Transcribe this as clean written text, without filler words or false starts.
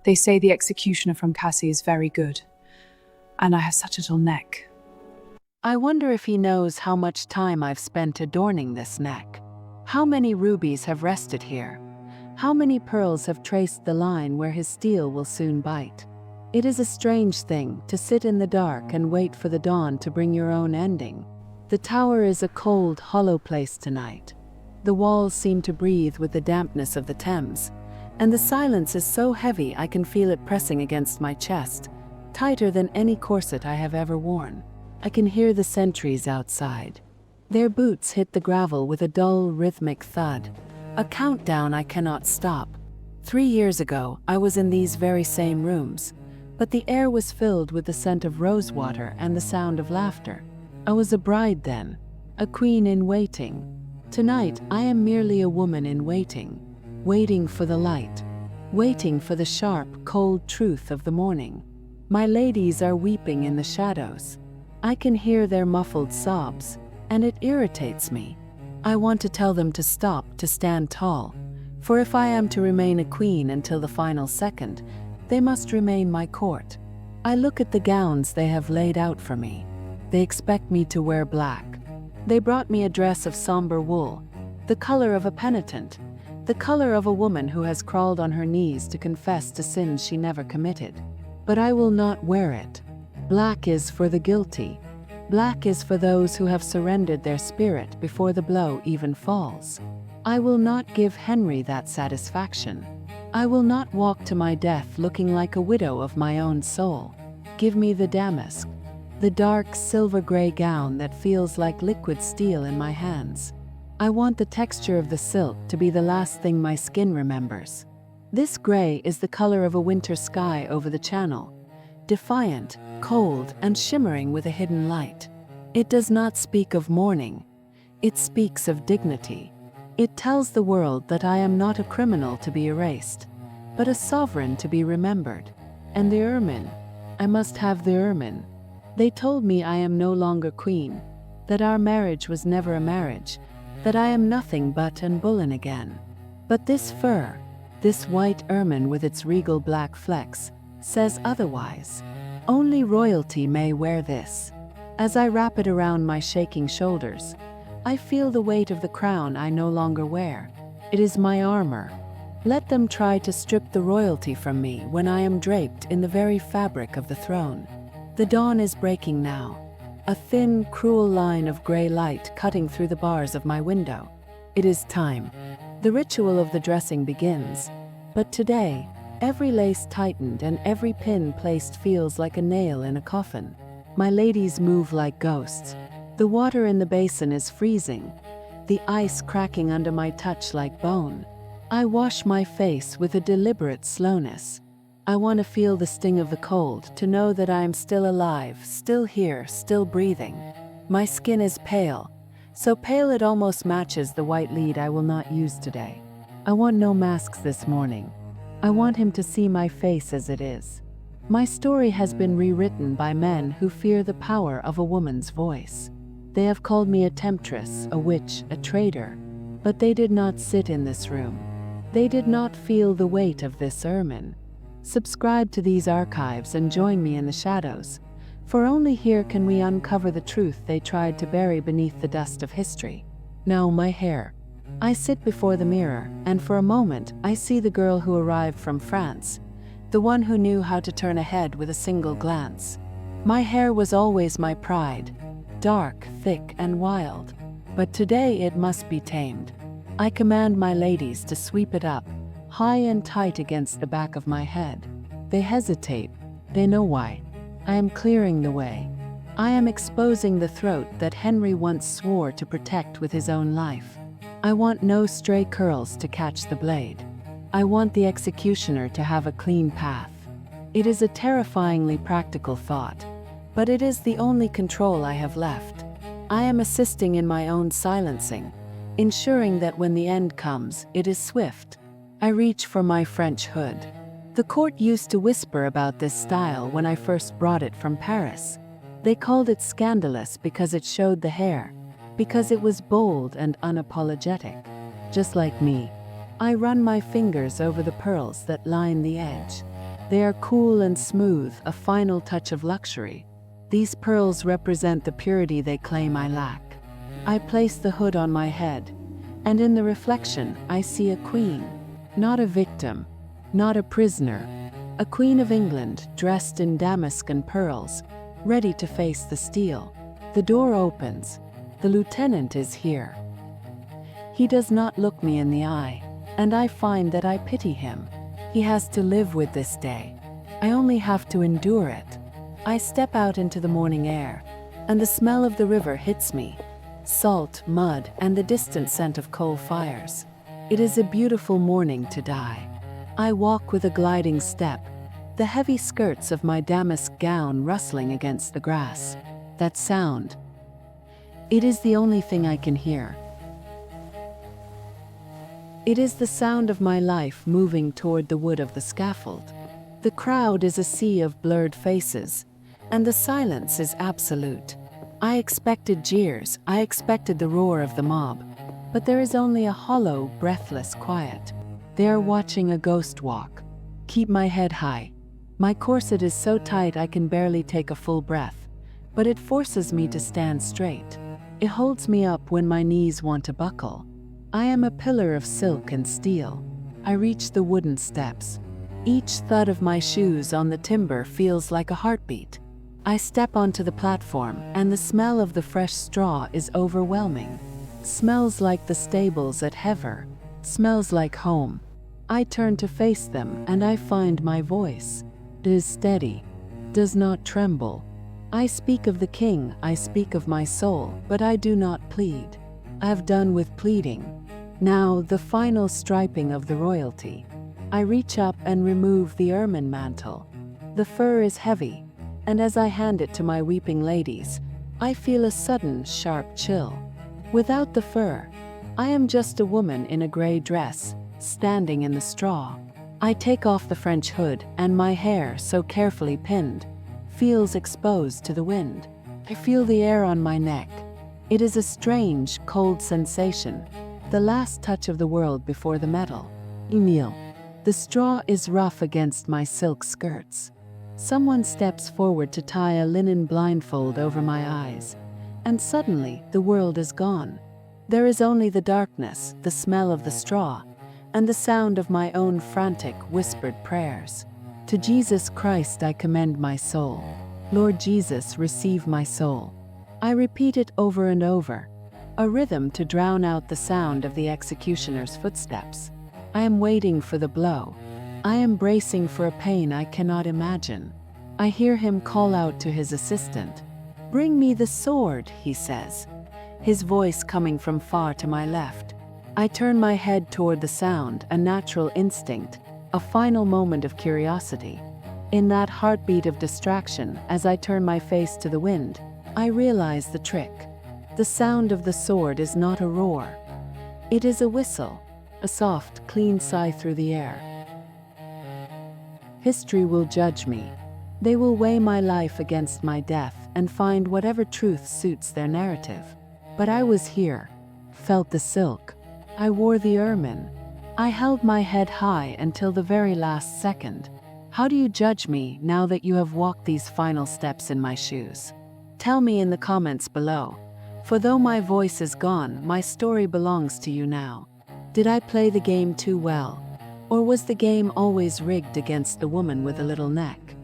They say the executioner from Cassie is very good, and I have such a little neck. I wonder if he knows how much time I've spent adorning this neck. How many rubies have rested here? How many pearls have traced the line where his steel will soon bite? It is a strange thing to sit in the dark and wait for the dawn to bring your own ending. The tower is a cold, hollow place tonight. The walls seem to breathe with the dampness of the Thames, and the silence is so heavy I can feel it pressing against my chest, tighter than any corset I have ever worn. I can hear the sentries outside. Their boots hit the gravel with a dull, rhythmic thud, a countdown I cannot stop. 3 years ago, I was in these very same rooms, but the air was filled with the scent of rosewater and the sound of laughter. I was a bride then, a queen in waiting. Tonight, I am merely a woman in waiting, waiting for the light, waiting for the sharp, cold truth of the morning. My ladies are weeping in the shadows. I can hear their muffled sobs, and it irritates me. I want to tell them to stop, to stand tall, for if I am to remain a queen until the final second, they must remain my court. I look at the gowns they have laid out for me. They expect me to wear black. They brought me a dress of somber wool, the color of a penitent, the color of a woman who has crawled on her knees to confess to sins she never committed. But I will not wear it. Black is for the guilty. Black is for those who have surrendered their spirit before the blow even falls. I will not give Henry that satisfaction. I will not walk to my death looking like a widow of my own soul. Give me the damask, the dark silver-gray gown that feels like liquid steel in my hands. I want the texture of the silk to be the last thing my skin remembers. This gray is the color of a winter sky over the channel, defiant, cold, and shimmering with a hidden light. It does not speak of mourning. It speaks of dignity. It tells the world that I am not a criminal to be erased, but a sovereign to be remembered. And the ermine. I must have the ermine. They told me I am no longer queen, that our marriage was never a marriage, that I am nothing but Anne Boleyn again. But this fur, this white ermine with its regal black flecks, says otherwise. Only royalty may wear this. As I wrap it around my shaking shoulders, I feel the weight of the crown I no longer wear. It is my armor. Let them try to strip the royalty from me when I am draped in the very fabric of the throne. The dawn is breaking now, a thin, cruel line of gray light cutting through the bars of my window. It is time. The ritual of the dressing begins, but today, every lace tightened and every pin placed feels like a nail in a coffin. My ladies move like ghosts. The water in the basin is freezing, the ice cracking under my touch like bone. I wash my face with a deliberate slowness. I want to feel the sting of the cold, to know that I am still alive, still here, still breathing. My skin is pale, so pale it almost matches the white lead I will not use today. I want no masks this morning. I want him to see my face as it is. My story has been rewritten by men who fear the power of a woman's voice. They have called me a temptress, a witch, a traitor, but they did not sit in this room. They did not feel the weight of this ermine. Subscribe to these archives and join me in the shadows, for only here can we uncover the truth they tried to bury beneath the dust of history. Now my hair. I sit before the mirror, and for a moment I see the girl who arrived from France, the one who knew how to turn a head with a single glance. My hair was always my pride, dark, thick, and wild, but today it must be tamed. I command my ladies to sweep it up, high and tight against the back of my head. They hesitate. They know why. I am clearing the way. I am exposing the throat that Henry once swore to protect with his own life. I want no stray curls to catch the blade. I want the executioner to have a clean path. It is a terrifyingly practical thought, but it is the only control I have left. I am assisting in my own silencing, ensuring that when the end comes, it is swift. I reach for my French hood. The court used to whisper about this style when I first brought it from Paris. They called it scandalous because it showed the hair, because it was bold and unapologetic. Just like me, I run my fingers over the pearls that line the edge. They are cool and smooth, a final touch of luxury. These pearls represent the purity they claim I lack. I place the hood on my head, and in the reflection I see a queen, not a victim, not a prisoner, a queen of England dressed in damask and pearls, ready to face the steel. The door opens. The lieutenant is here. He does not look me in the eye, and I find that I pity him. He has to live with this day. I only have to endure it. I step out into the morning air, and the smell of the river hits me. Salt, mud, and the distant scent of coal fires. It is a beautiful morning to die. I walk with a gliding step, the heavy skirts of my damask gown rustling against the grass. That sound. It is the only thing I can hear. It is the sound of my life moving toward the wood of the scaffold. The crowd is a sea of blurred faces, and the silence is absolute. I expected jeers, I expected the roar of the mob, but there is only a hollow, breathless quiet. They are watching a ghost walk. Keep my head high. My corset is so tight I can barely take a full breath, but it forces me to stand straight. It holds me up when my knees want to buckle. I am a pillar of silk and steel. I reach the wooden steps. Each thud of my shoes on the timber feels like a heartbeat. I step onto the platform, and the smell of the fresh straw is overwhelming. Smells like the stables at Hever. Smells like home. I turn to face them, and I find my voice. It is steady, does not tremble. I speak of the king, I speak of my soul, but I do not plead. I have done with pleading. Now the final striping of the royalty. I reach up and remove the ermine mantle. The fur is heavy, and as I hand it to my weeping ladies, I feel a sudden, sharp chill. Without the fur, I am just a woman in a gray dress, standing in the straw. I take off the French hood, and my hair, so carefully pinned, feels exposed to the wind. I feel the air on my neck. It is a strange, cold sensation, the last touch of the world before the metal. I kneel. The straw is rough against my silk skirts. Someone steps forward to tie a linen blindfold over my eyes, and suddenly the world is gone. There is only the darkness, the smell of the straw, and the sound of my own frantic, whispered prayers. To Jesus Christ I commend my soul. Lord Jesus, receive my soul. I repeat it over and over, a rhythm to drown out the sound of the executioner's footsteps. I am waiting for the blow. I am bracing for a pain I cannot imagine. I hear him call out to his assistant. "Bring me the sword," he says, his voice coming from far to my left. I turn my head toward the sound, a natural instinct, a final moment of curiosity. In that heartbeat of distraction, as I turn my face to the wind, I realize the trick. The sound of the sword is not a roar. It is a whistle, a soft, clean sigh through the air. History will judge me. They will weigh my life against my death and find whatever truth suits their narrative. But I was here, felt the silk. I wore the ermine. I held my head high until the very last second. How do you judge me now that you have walked these final steps in my shoes? Tell me in the comments below, for though my voice is gone, my story belongs to you now. Did I play the game too well? Or was the game always rigged against the woman with a little neck?